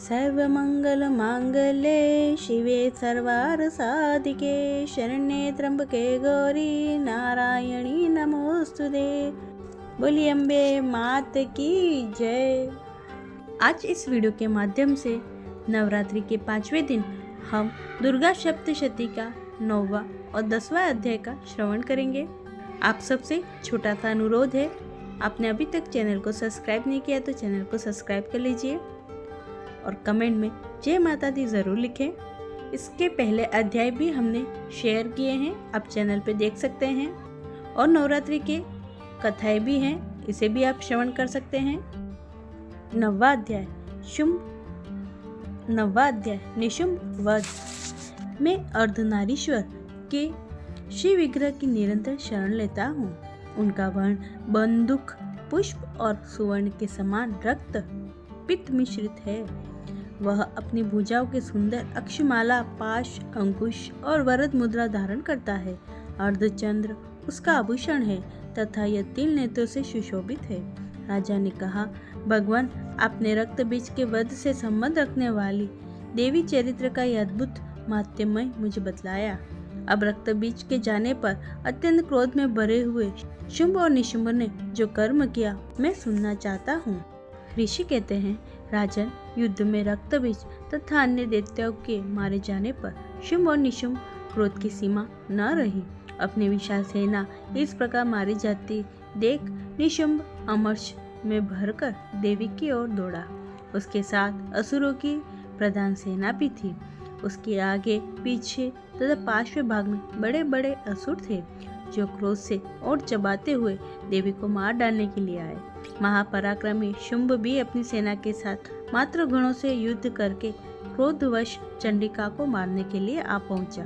सर्वमंगलमांगल्ये शिवे सर्वार्थसाधिके शरण्ये त्र्यंबके गौरी नारायणी नमोस्तुते। बोलिए अम्बे मात की जय। आज इस वीडियो के माध्यम से नवरात्रि के 5वें दिन हम दुर्गा सप्तशती का 9वां और 10वां अध्याय का श्रवण करेंगे। आप सबसे छोटा सा अनुरोध है, आपने अभी तक चैनल को सब्सक्राइब नहीं किया तो चैनल को सब्सक्राइब कर लीजिए और कमेंट में जय माता दी ज़रूर लिखें। इसके पहले अध्याय भी हमने शेयर किए हैं, आप चैनल पे देख सकते हैं। और नवरात्रि के कथाएं भी हैं, इसे भी आप श्रवण कर सकते हैं। 9वां अध्याय निशुंभ वध में अर्धनारीश्वर के श्री विग्रह की निरंतर शरण लेता हूँ। उनका वर्ण बंदूक पुष्प और सुवर्ण के समान रक्त पित्त मिश्रित है। वह अपनी भुजाओं के सुंदर अक्षमाला, पाश, अंकुश और वरद मुद्रा धारण करता है। अर्धचंद्र उसका आभूषण है तथा यह 3 नेत्रों से सुशोभित है। राजा ने कहा, भगवान, आपने रक्त बीज के वध से संबंध रखने वाली देवी चरित्र का यह अद्भुत माध्यमय मुझे बतलाया। अब रक्त बीज के जाने पर अत्यंत क्रोध में भरे हुए शुंभ और निशुंभ ने जो कर्म किया मैं सुनना चाहता हूँ। ऋषि कहते हैं, राजन, युद्ध में रक्त बीज तथा अन्य दैत्यों के मारे जाने पर शुंभ और निशुंभ क्रोध की सीमा न रही। अपनी विशाल सेना इस प्रकार मारी जाती देख निशुंभ अमर्ष में भरकर देवी की ओर दौड़ा। उसके साथ असुरों की प्रधान सेना भी थी। उसके आगे पीछे तथा पार्श्व भाग में बड़े बड़े असुर थे जो क्रोध से और चबाते हुए देवी को मार डालने के लिए आए। महापराक्रमी शुंभ भी अपनी सेना के साथ मात्र गणों से युद्ध करके क्रोधवश चंडिका को मारने के लिए आ पहुंचा।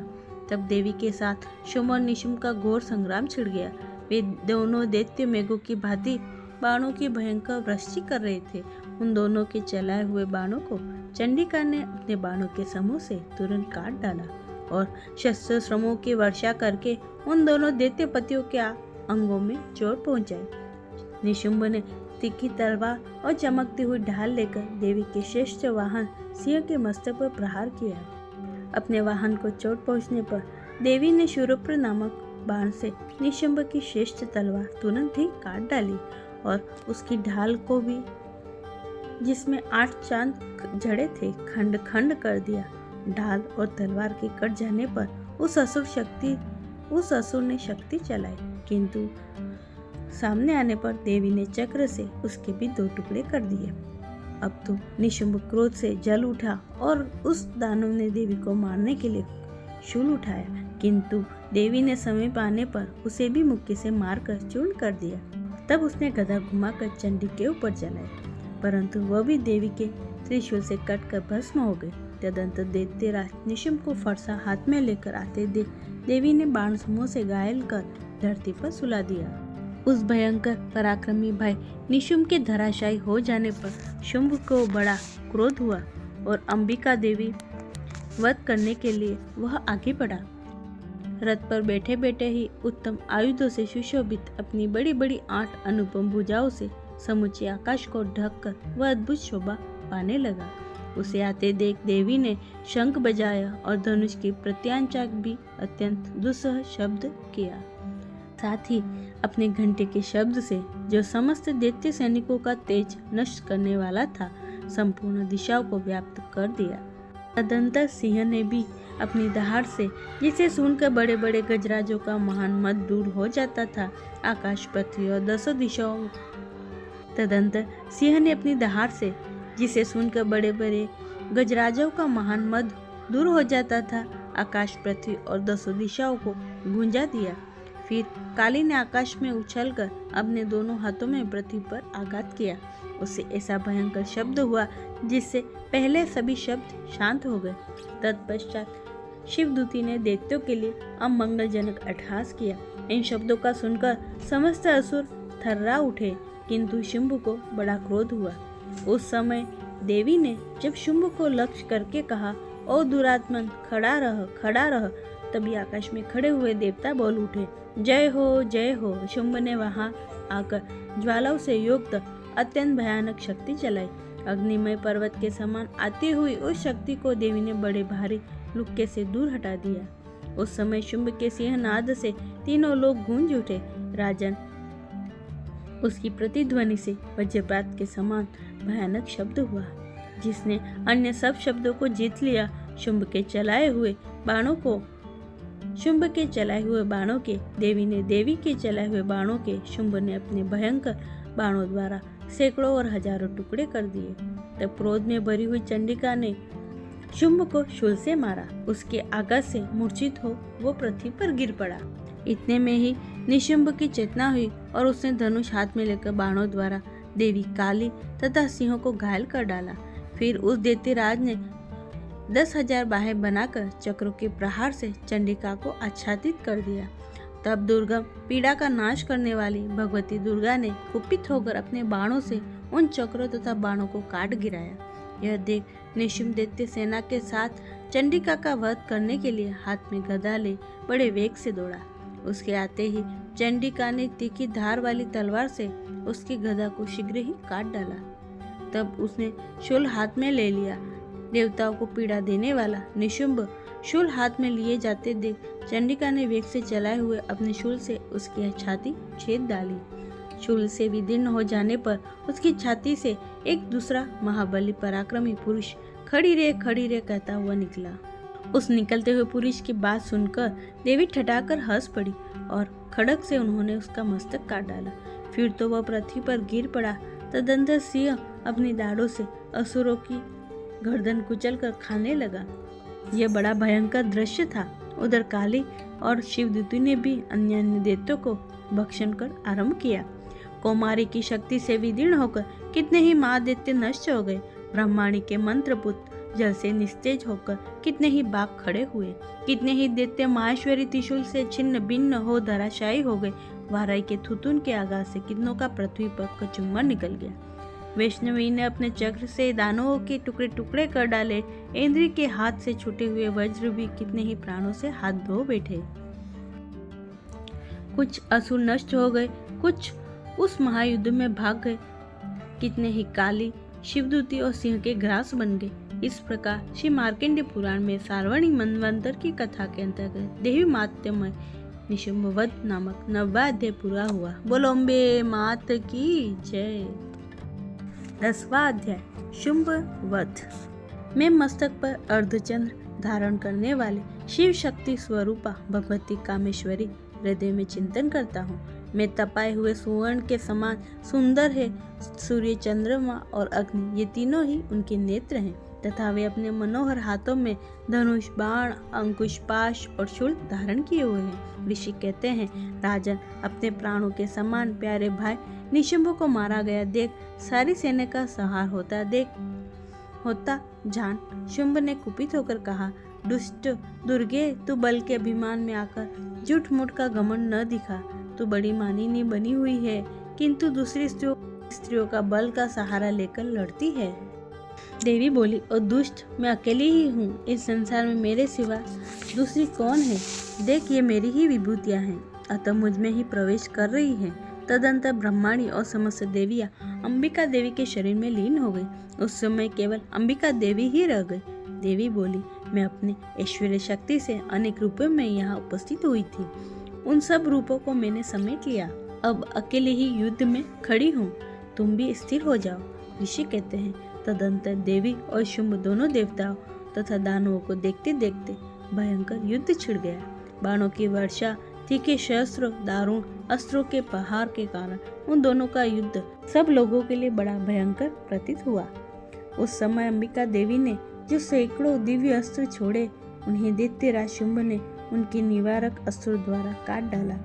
तब देवी के साथ शुंभ और निशुंभ का घोर संग्राम छिड़ गया। वे दोनों दैत्य मेघों की भांति बाणों की भयंकर वृष्टि कर रहे थे। उन दोनों के चलाए हुए बाणों को चंडिका ने अपने बाणों के समूह से तुरंत काट डाला और शस्त्र श्रमों की वर्षा करके उन दोनों दैत्यपतियों के अंगों में चोट पहुंचाई। निशुंभ ने तीखी तलवार और चमकती हुई ढाल लेकर देवी के श्रेष्ठ वाहन सिंह के मस्तक पर प्रहार किया। अपने वाहन को चोट पहुंचने पर देवी ने शूरप्र नामक बाण से निशुंभ की श्रेष्ठ तलवार तुरंत ही काट डाली और उसकी ढाल को भी, जिसमें 8 चांद जड़े थे, खंड खंड कर दिया। ढाल और तलवार के कट जाने पर उस असुर ने शक्ति चलाई, किंतु सामने आने पर देवी ने चक्र से उसके भी 2 टुकड़े कर दिए। अब तो निशुंभ क्रोध से जल उठा और उस दानव ने देवी को मारने के लिए शूल उठाया, किंतु देवी ने समीप आने पर उसे भी मुक्के से मारकर चूर्ण कर दिया। तब उसने गदा घुमाकर चंडी के ऊपर चलाई, परंतु वह भी देवी के त्रिशूल से कटकर भस्म हो गई। तदंतर दैत्यराज निशुंभ को फरसा हाथ में लेकर आते देख देवी ने बाण समूह से घायल कर धरती पर सुला दिया। उस भयंकर पराक्रमी भाई निशुंभ के धराशायी हो जाने पर शुंभ को बड़ा क्रोध हुआ और अंबिका देवी वध करने के लिए वह आगे बढ़ा। रथ पर बैठे बैठे ही उत्तम आयुधों से सुशोभित अपनी बड़ी बड़ी 8 अनुपम भुजाओं से समूचे आकाश को ढककर वह अद्भुत शोभा पाने लगा। उसे आते देख देवी ने शंख बजाया और धनुष की प्रत्यांचा भी अत्यंत दुस्सह शब्द किया। साथ ही अपने घंटे के शब्द से, जो समस्त दैत्य सैनिकों का तेज नष्ट करने वाला था, संपूर्ण दिशाओं को व्याप्त कर दिया। तदंतर सिंह ने भी अपनी दहाड़ से, जिसे सुनकर बड़े बड़े गजराजों का महान मद दूर हो जाता था, आकाश, पृथ्वी और 10 दिशाओं तदंतर सिंह ने अपनी दहाड़ से, जिसे सुनकर बड़े बड़े गजराजों का महान मद दूर हो जाता था, आकाश, पृथ्वी और 10 दिशाओं को गूंजा दिया। फिर काली ने आकाश में उछलकर अपने दोनों हाथों में पृथ्वी पर आघात किया। उससे ऐसा भयंकर शब्द हुआ जिससे पहले सभी शब्द शांत हो गए। तत्पश्चात शिवदूती ने दैत्यों के लिए अमंगलजनक अट्टहास किया। इन शब्दों का सुनकर समस्त असुर थर्रा उठे, किंतु शुंभ को बड़ा क्रोध हुआ। उस समय देवी ने जब शुंभ को लक्ष्य करके कहा, ओ दुरात्मन, खड़ा रह, खड़ा रह, तभी आकाश में खड़े हुए देवता बोल उठे, जय हो, जय हो। शुंभ ने वहां आकर ज्वालाओं से युक्त अत्यंत भयानक शक्ति चलाई अग्निमय पर्वत के समान आती हुई उस शक्ति को देवी ने बड़े भारी लुक्के से दूर हटा दिया। उस समय शुंभ के सिंहनाद से तीनों लोग गूंज उठे। राजन, उसकी प्रतिध्वनि से वज्रपात के समान भयानक शब्द हुआ, जिसने अन्य सब शब्दों को जीत लिया। शुंभ के चलाए हुए बाणों के शुंभ ने अपने भयंकर बाणों द्वारा सैकड़ों और हजारों टुकड़े कर दिए। तब क्रोध में भरी हुई चंडिका ने शुंभ को शूल से मारा। उसके आघात से मूर्छित हो वो पृथ्वी पर गिर पड़ा। इतने में ही निशुंभ की चेतना हुई और उसने धनुष हाथ में लेकर बाणों द्वारा देवी काली तथा सिंहों को घायल कर डाला। फिर उस दैत्यराज ने 10,000 बाहें बनाकर चक्रों के प्रहार से चंडिका को आच्छादित कर दिया। तब दुर्गम पीड़ा का नाश करने वाली भगवती दुर्गा ने कुपित होकर अपने बाणों से उन चक्रों तथा बाणों को काट गिराया। यह देख निशुंभ दैत्य सेना के साथ चंडिका का वध करने के लिए हाथ में गदा ले बड़े वेग से दौड़ा। उसके आते ही चंडिका ने तीखी धार वाली तलवार से उसकी गदा को शीघ्र ही काट डाला। तब उसने शूल हाथ में ले लिया। देवताओं को पीड़ा देने वाला निशुंभ शूल हाथ में लिए जाते देख चंडिका ने वेग से चलाए हुए अपने शूल से उसकी छाती छेद डाली। शूल से विदीर्ण हो जाने पर उसकी छाती से एक दूसरा महाबली पराक्रमी पुरुष खड़ी रे कहता हुआ निकला। उस निकलते हुए पुरुष की बात सुनकर देवी ठठाकर हंस पड़ी और खड़ग से उन्होंने उसका मस्तक काट डाला। फिर तो वह पृथ्वी पर गिर पड़ा। तदंतर सिंह अपनी दाढ़ों से असुरों की गर्दन कुचल कर खाने लगा। यह बड़ा भयंकर दृश्य था। उधर काली और शिवदूती ने भी अन्य दैत्यों को भक्षण कर आरंभ किया। कौमारी की शक्ति से विदीर्ण होकर कितने ही महादैत्य नष्ट हो गए। ब्रह्माणी के मंत्रपुत जल से निस्तेज होकर कितने ही बाघ खड़े हुए। कितने ही दैत्य माहेश्वरी त्रिशूल से छिन्न भिन्न हो धराशायी हो गए। वाराई के थुतुन के आघात से कितनों का पृथ्वी पर कचुम्बर निकल गया। वैष्णवी ने अपने चक्र से दानवों के टुकड़े टुकड़े कर डाले। इंद्र के हाथ से छूटे हुए वज्र भी कितने ही प्राणों से हाथ धो बैठे। कुछ असुर नष्ट हो गए, कुछ उस महायुद्ध में भाग गए। कितने ही काली शिवदूती और सिंह के ग्रास बन गए। इस प्रकार श्री मार्कंडेय पुराण में सार्वणी मनवंतर की कथा के अंतर्गत देवी मात्यमय निशुंभ वध नामक 9वां अध्याय पूरा हुआ। बोलो अम्बे मात की जय। 10वां अध्याय शुंभ वध। मैं मस्तक पर अर्धचंद्र धारण करने वाले शिव शक्ति स्वरूपा भगवती कामेश्वरी हृदय में चिंतन करता हूँ। मैं तपाए हुए सुवर्ण के समान सुंदर है। सूर्य, चंद्रमा और अग्नि, ये तीनों ही उनके नेत्र हैं तथा वे अपने मनोहर हाथों में धनुष, बाण, अंकुश, पाश और शूल धारण किए हुए हैं। ऋषि कहते हैं, राजन, अपने प्राणों के समान प्यारे भाई निशुंभ को मारा गया देख सारी सेना का संहार होता जान शुंभ ने कुपित होकर कहा, दुष्ट दुर्गे, तू बल के अभिमान में आकर झूठ मूठ का घमंड न दिखा। तू बड़ी मानिनी बनी हुई है, किंतु दूसरी स्त्रियों का बल का सहारा लेकर लड़ती है। देवी बोली, और दुष्ट, मैं अकेली ही हूँ। इस संसार में मेरे सिवा दूसरी कौन है? देख, ये मेरी ही विभूतियाँ हैं, अतः मुझ में ही प्रवेश कर रही हैं। तदंतर ब्रह्माणी और समस्त देवियाँ अंबिका देवी के शरीर में लीन हो गई। उस समय केवल अंबिका देवी ही रह गई। देवी बोली, मैं अपने ऐश्वर्य शक्ति से अनेक रूपों में यहाँ उपस्थित हुई थी। उन सब रूपों को मैंने समेट लिया। अब अकेले ही युद्ध में खड़ी हूँ। तुम भी स्थिर हो जाओ। ऋषि कहते हैं, तदंतर देवी और शुंभ दोनों देवताओं तथा दानवों को देखते देखते भयंकर युद्ध छिड़ गया। बाणों की वर्षा, तीखे शस्त्र, दारुण अस्त्रों के प्रहार के कारण उन दोनों का युद्ध सब लोगों के लिए बड़ा भयंकर प्रतीत हुआ। उस समय अंबिका देवी ने जो सैकड़ों दिव्य अस्त्र छोड़े, उन्हें दैत्यराज शुंभ ने उनके निवारक अस्त्रों द्वारा काट डाला।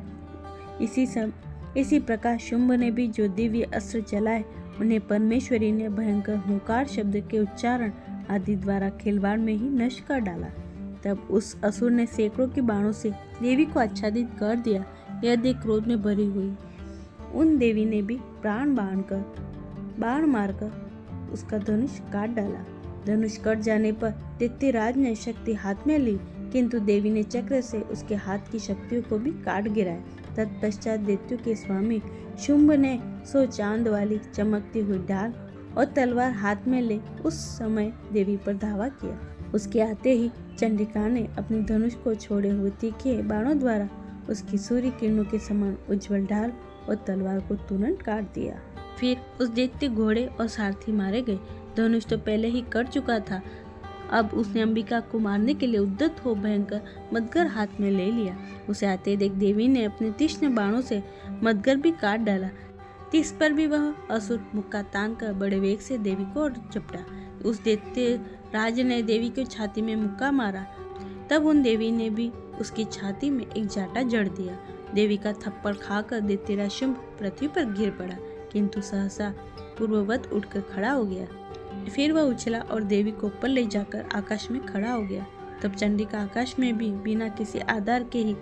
इसी प्रकार शुंभ ने भी जो दिव्य अस्त्र चलाए, उन्हें परमेश्वरी ने भयंकर हुंकार शब्द के उच्चारण आदि द्वारा खिलवाड़ में ही नष्ट कर डाला। तब उस असुर ने सैकड़ों के बाणों से देवी को आच्छादित कर दिया। यह देख क्रोध में भरी हुई उन देवी ने भी बाण मारकर उसका धनुष काट डाला। धनुष कट जाने पर दैत्यराज ने शक्ति हाथ में ली, किंतु देवी ने चक्र से उसके हाथ की शक्तियों को भी काट गिराया। तत्पश्चात दैत्यों के स्वामी शुंभ ने 100 चांद वाली चमकती हुई ढाल और तलवार हाथ में ले उस समय देवी पर धावा किया। उसके आते ही चंडिका ने अपने धनुष को छोड़े हुए तीखे बाणों द्वारा उसकी सूर्य किरणों के समान उज्जवल ढाल और तलवार को तुरंत काट दिया। फिर उस दैत्य घोड़े और सारथी मारे गए। धनुष तो पहले ही कट चुका था, अब उसने अंबिका को मारने के लिए उद्यत हो भयंकर मदगर हाथ में ले लिया। उसे आते देख देवी ने अपने तीक्ष्ण बाणों से मदगर भी काट डाला। तिस पर भी वह असुर मुक्का तान कर बड़े वेग से देवी को झपटा। उस दैत्य राज ने देवी को छाती में मुक्का मारा, तब उन देवी ने भी उसकी छाती में एक जाटा जड़ दिया। देवी का थप्पड़ खाकर दैत्यराज शुंभ पृथ्वी पर गिर पड़ा, किंतु सहसा पूर्ववत उठकर खड़ा हो गया। फिर वह उछला और देवी को ऊपर ले जाकर आकाश में खड़ा हो गया। तब चंडिका आकाश में भी बिना किसी आधार के ही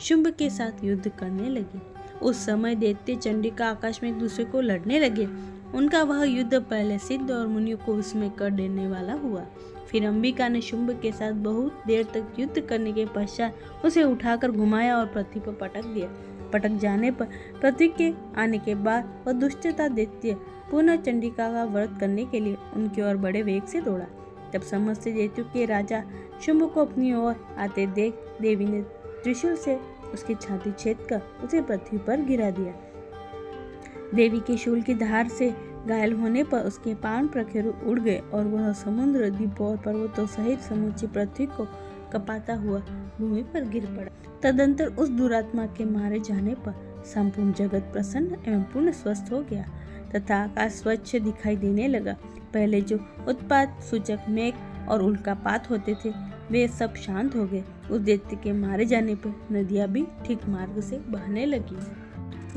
शुंभ के साथ युद्ध करने लगी। उस समय दैत्य चंडिका आकाश में एक दूसरे को लड़ने लगे। उनका वह युद्ध पहले सिद्ध और मुनियों को विस्मय कर देने वाला हुआ। फिर अंबिका ने शुंभ के साथ बहुत देर तक युद्ध करने के पश्चात उसे उठाकर घुमाया और पृथ्वी पर पटक दिया। पटक जाने पर पृथ्वी के आने के बाद वह दुष्टता दैत्य पुनः चंडिका का वध करने के लिए उनकी ओर बड़े वेग से दौड़ा। तब समस्त दैत्यों के राजा शुंभ को अपनी ओर आते देख देवी ने त्रिशूल से उसकी छाती छेद कर उसे पृथ्वी पर गिरा दिया। देवी के शूल की धार से घायल होने पर उसके पांव प्रखेरु उड़ गए और वह समुद्र, द्वीपों और पर्वतों सहित समूची पृथ्वी को कपाता हुआ भूमि पर गिर पड़ा। तदंतर उस दुरात्मा के मारे जाने पर संपूर्ण जगत प्रसन्न एवं पूर्ण स्वस्थ हो गया तथा आकाश स्वच्छ दिखाई देने लगा। पहले जो उत्पात सूचक मेघ और उल्कापात होते थे वे सब शांत हो गए। उस दैत्य के मारे जाने पर नदियां भी ठीक मार्ग से बहने लगी।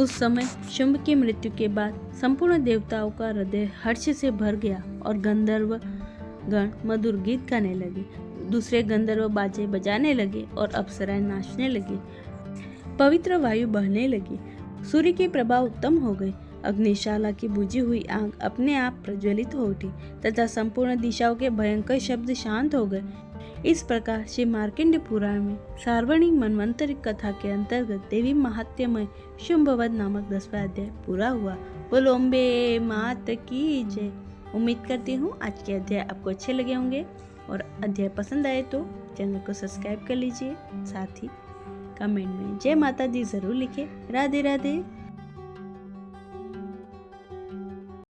उस समय शुंभ की मृत्यु के बाद संपूर्ण देवताओं का हृदय हर्ष से भर गया और गंधर्व गण मधुर गीत गाने लगे। दूसरे गंधर्व बाजे बजाने लगे और अप्सराएं नाचने लगी। पवित्र वायु बहने लगी। सूर्य की प्रभा उत्तम हो गई। अग्निशाला की बुझी हुई आग अपने आप प्रज्वलित हो उठी तथा संपूर्ण दिशाओं के भयंकर शब्द शांत हो गए। इस प्रकार श्री मार्कंडेय पुराण में सार्वणिक मनवंतरी कथा के अंतर्गत देवी महात्म्यमय शुंभवध नामक 10वां अध्याय पूरा हुआ। बोलो अम्बे मात की जय। उम्मीद करती हूँ आज के अध्याय आपको अच्छे लगे होंगे और अध्याय पसंद आए तो चैनल को सब्सक्राइब कर लीजिए। साथ ही कमेंट में जय माता दी जरूर लिखें। राधे राधे।